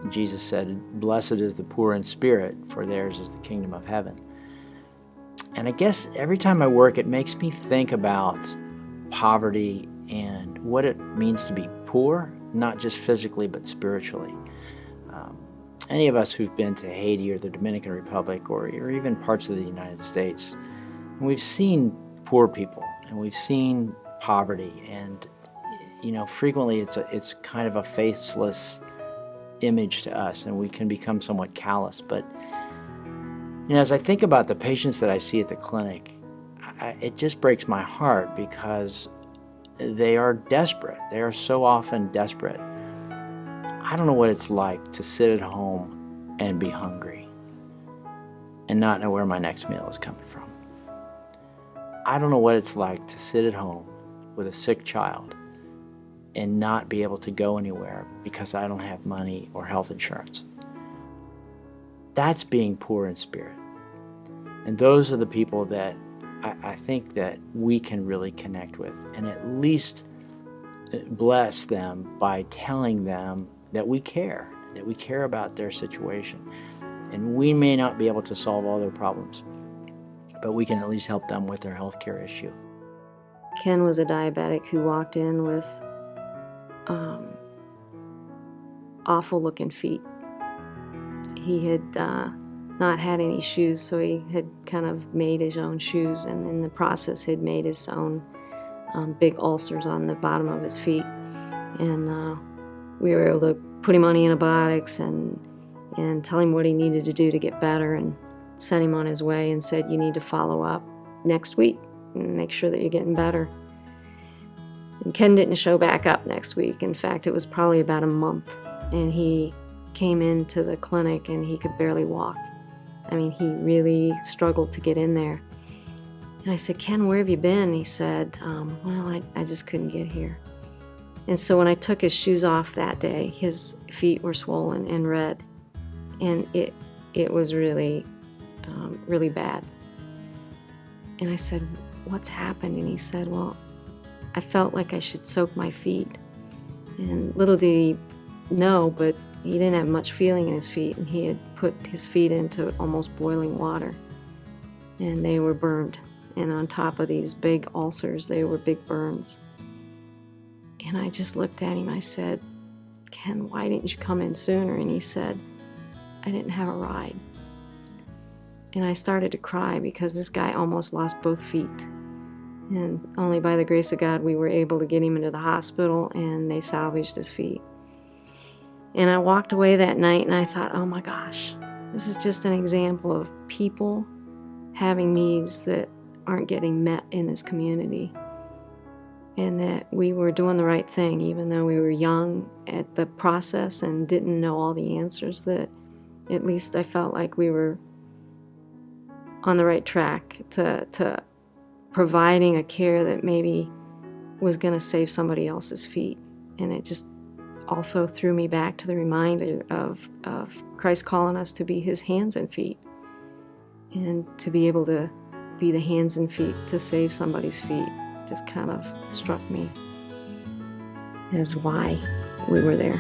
Jesus said, "Blessed is the poor in spirit, for theirs is the kingdom of heaven." And I guess every time I work, it makes me think about poverty and what it means to be poor, not just physically, but spiritually. Any of us who've been to Haiti or the Dominican Republic or even parts of the United States, we've seen poor people and we've seen poverty, and frequently it's kind of a faceless image to us, and we can become somewhat callous. But as I think about the patients that I see at the clinic, it just breaks my heart because they are desperate. They are so often desperate. I don't know what it's like to sit at home and be hungry and not know where my next meal is coming from. I don't know what it's like to sit at home with a sick child and not be able to go anywhere because I don't have money or health insurance. That's being poor in spirit. And those are the people that I think that we can really connect with and at least bless them by telling them that we care about their situation. And we may not be able to solve all their problems, but we can at least help them with their healthcare issue. Ken was a diabetic who walked in with awful looking feet. He had not had any shoes, so he had kind of made his own shoes, and in the process had made his own big ulcers on the bottom of his feet. And we were able to put him on antibiotics and tell him what he needed to do to get better, and sent him on his way and said, "You need to follow up next week and make sure that you're getting better." And Ken didn't show back up next week. In fact, it was probably about a month, and he came into the clinic and he could barely walk. I mean, he really struggled to get in there. And I said, "Ken, where have you been?" He said, "Well, I just couldn't get here." And so when I took his shoes off that day, his feet were swollen and red. And it was really, really bad. And I said, "What's happened?" And he said, "Well, I felt like I should soak my feet." And little did he know, but he didn't have much feeling in his feet, and he had put his feet into almost boiling water. And they were burned. And on top of these big ulcers, they were big burns. And I just looked at him. I said, "Ken, why didn't you come in sooner?" And he said, "I didn't have a ride." And I started to cry because this guy almost lost both feet. And only by the grace of God, we were able to get him into the hospital, and they salvaged his feet. And I walked away that night and I thought, oh my gosh, this is just an example of people having needs that aren't getting met in this community. And that we were doing the right thing, even though we were young at the process and didn't know all the answers, that at least I felt like we were on the right track to providing a care that maybe was going to save somebody else's feet. And it just also threw me back to the reminder of Christ calling us to be his hands and feet, and to be able to be the hands and feet to save somebody's feet just kind of struck me as why we were there.